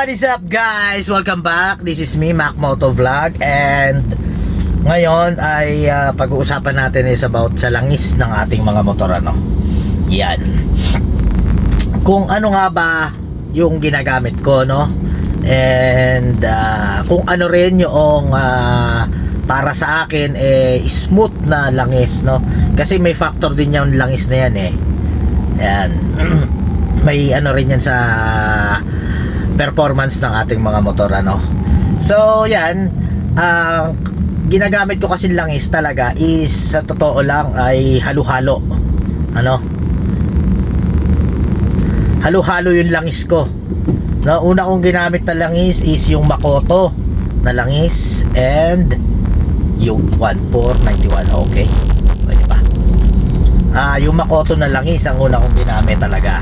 What is up guys? Welcome back. This is me, Mac Moto Vlog. And ngayon ay pag-uusapan natin is about sa langis ng ating mga motor, ano. Yan. Kung ano nga ba yung ginagamit ko, no? And kung ano rin yung para sa akin smooth na langis, no? Kasi may factor din yung langis na yan eh. Yan. May ano rin yan sa performance ng ating mga motor, ano. So yan, ginagamit ko kasi langis talaga is sa totoo lang ay halo-halo, ano, halo-halo yung langis ko, no. Una kong ginamit na langis is yung Makoto na langis and yung 1491. Okay, pwede ba? Yung Makoto na langis ang una kong ginamit talaga.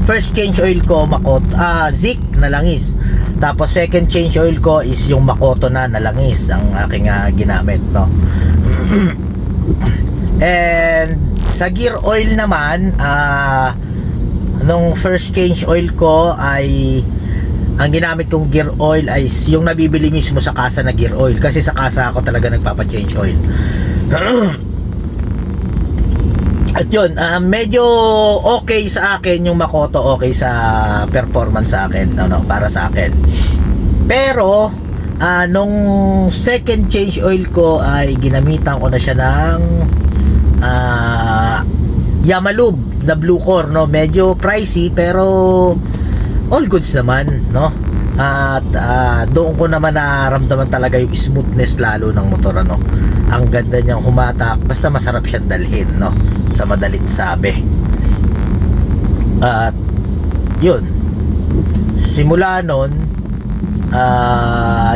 First change oil ko Makoto, Zik na langis. Tapos second change oil ko is yung Makoto na langis ang aking ginamit, no. And sa gear oil naman, nung first change oil ko ay ang ginamit kong gear oil ay yung nabibili mismo sa kasa na gear oil, kasi sa kasa ako talaga nagpapa-change oil. At yun, medyo okay sa akin yung Makoto, okay sa performance sa akin, no, para sa akin. Pero nung second change oil ko ay ginamitan ko na siya ng Yamalube na Blue Core, no. Medyo pricey pero all goods naman, no. At doon ko naman naramdaman talaga yung smoothness lalo ng motor, ano. Ang ganda niyang humatak, basta masarap siyang dalhin, no, sa madalit sabi. At yun, simula nun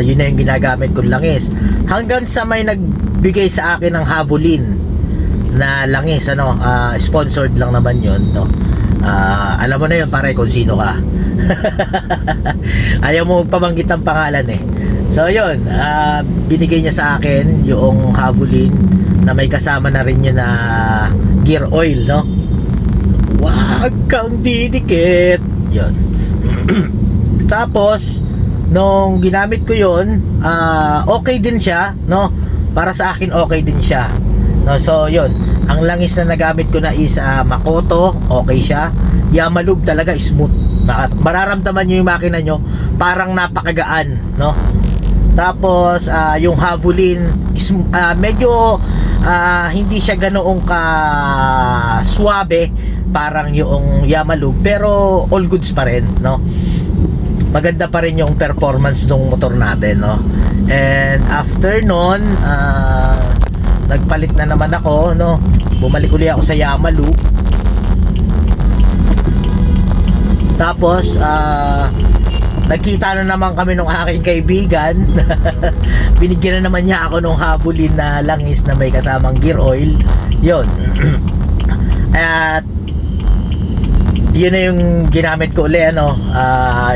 yun na yung ginagamit kong langis hanggang sa may nagbigay sa akin ng Havolin na langis, ano. Sponsored lang naman yun, no. Alam mo na yun, pare, kung sino ka. Ayaw mo pabanggit ang pangalan eh. So yun, binigay niya sa akin yung Havolin na may kasama na rin yun na gear oil, no. Wag kang didikit. Yun. Tapos nung ginamit ko yun, okay din siya, no. Para sa akin okay din siya, no. So yun, ang langis na nagamit ko na is Makoto, okay siya. Yamalube talaga smooth. Mararamdaman nyo yung makina nyo parang napakagaan, no. Tapos yung Havolin is, medyo hindi siya ganoong ka suabe parang yung Yamalube, pero all goods pa rin, no. Maganda pa rin yung performance ng motor natin, no. And after nun, nagpalit na naman ako, no. Bumalik ulit ako sa Yamalube. Tapos nagkita na naman kami nung aking kaibigan. Binigyan na naman niya ako nung Havolin na langis na may kasamang gear oil. Yun. At yun na yung ginamit ko ulit, ano.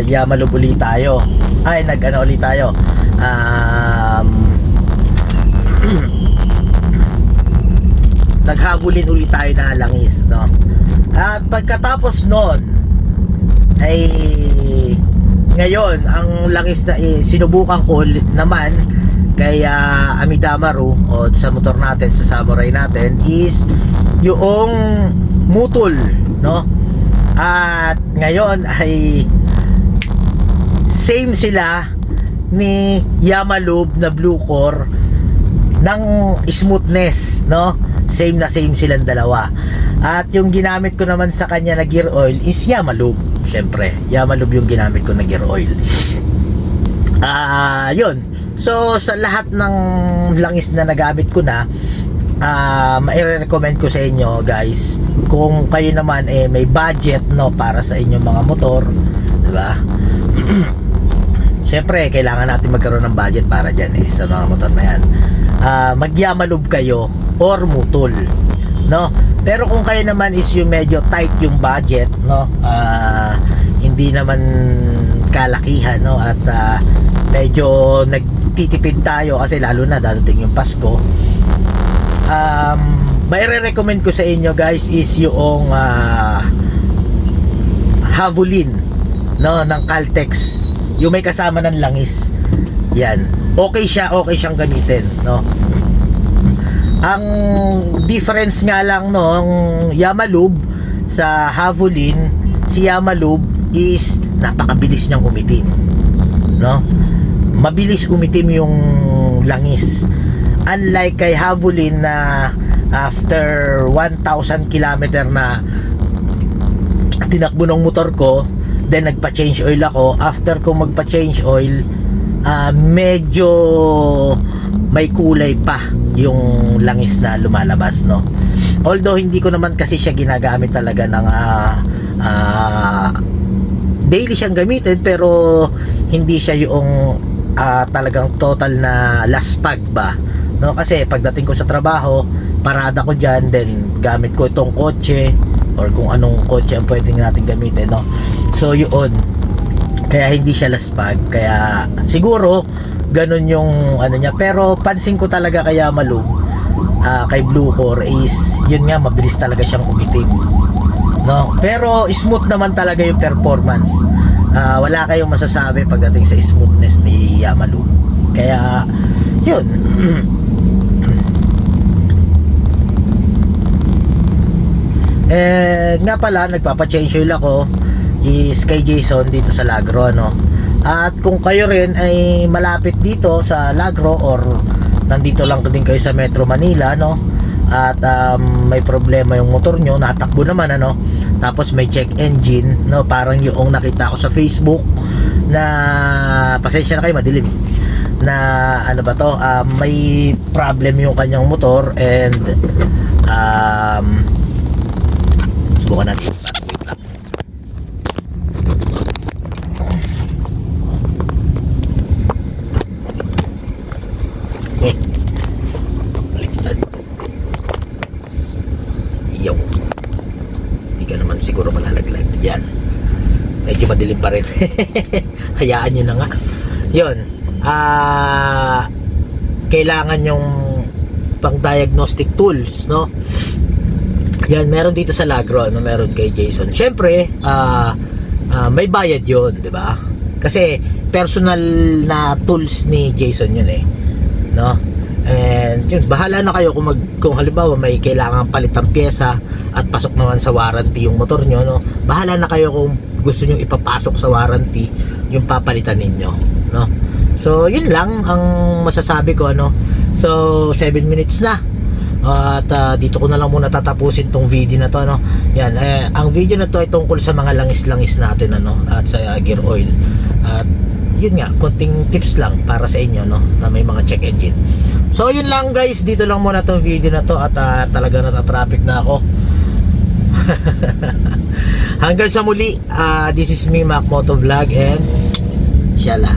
Yamalube ulit tayo. Ay, nag-ano ulit tayo. Nag-Havolin ulit tayo na langis, no. At pagkatapos nun ay ngayon ang langis na sinubukan ko naman kay Amidamaru o sa motor natin, sa Samurai natin, is yung Mutol, no. At ngayon ay same sila ni Yamalube na Blue Core ng smoothness, no. Same na same silang dalawa. At yung ginamit ko naman sa kanya na gear oil is Yamalube. Syempre, Yamalube yung ginamit ko na gear oil. Yun. So, sa lahat ng langis na nagamit ko na, mai-recommend ko sa inyo, guys, kung kayo naman may budget, no, para sa inyong mga motor, diba? Syempre, kailangan natin magkaroon ng budget para dyan sa mga motor na yan. Mag-Yamalube kayo or Mutol, no. Pero kung kayo naman is yung medyo tight yung budget, no, hindi naman kalakihan, no, at medyo nagtitipid tayo kasi lalo na dadating yung Pasko, may re-recommend ko sa inyo, guys, is yung Havolin no, ng Caltex, yung may kasama ng langis. Yan, okay siyang gamitin, no. Ang difference nga lang ng Yamalube sa Havolin, si Yamalube is napakabilis niyang umitim, no. Mabilis umitim yung langis, unlike kay Havolin na after 1,000 kilometer na tinakbo ng motor ko, then nagpa-change oil ako. After ko magpa-change oil, medyo may kulay pa yung langis na lumalabas, no. Although hindi ko naman kasi siya ginagamit talaga ng daily siyang gamitin, pero hindi siya yung talagang total na laspag ba, no. Kasi pagdating ko sa trabaho, parada ko dyan, then gamit ko itong kotse or kung anong kotse ang pwedeng natin gamitin, no. So yun, kaya hindi siya laspag, kaya siguro ganun yung ano niya. Pero pansin ko talaga kay Yamalube, kay Bluecor is yun nga, mabilis talaga siyang umitim, no. Pero smooth naman talaga yung performance. Wala kayong masasabi pagdating sa smoothness ni Yamalube, kaya yun. Nga pala, nagpapa-change oil ako is kay Jason dito sa Lagro, no. At kung kayo rin ay malapit dito sa Lagro or nandito lang din kayo sa Metro Manila, no, at may problema yung motor nyo, natakbo naman, ano, tapos may check engine, no, parang yung nakita ko sa Facebook na, pasensya na kayo, madilim, na ano ba to, may problem yung kanyang motor, and subukan natin. Wait lang. Baliktad. Yo. Hindi ka naman siguro malalaglag. Yan. Medyo madilim pa rin. Hayaan nyo na nga. Yun. Kailangan yung pang diagnostic tools, no. Yan, meron dito sa Lagro, ano, meron kay Jason. Syempre, may bayad 'yon, 'di ba? Kasi personal na tools ni Jason 'yun eh, no? And yun, bahala na kayo kung halimbawa may kailangan palitang pyesa at pasok naman sa warranty yung motor nyo, no? Bahala na kayo kung gusto nyo ipapasok sa warranty yung papalitan ninyo, no? So, yun lang ang masasabi ko, ano. So, 7 minutes na. At dito ko na lang muna tatapusin tong video na to, no. Yan, ang video na to ay tungkol sa mga langis-langis natin, ano, at sa gear oil. At yun nga, konting tips lang para sa inyo, no, na may mga check engine. So yun lang guys, dito lang muna tong video na to. At talaga nata-traffic na ako. Hanggang sa muli, this is me, Mac Moto Vlog, and Shala.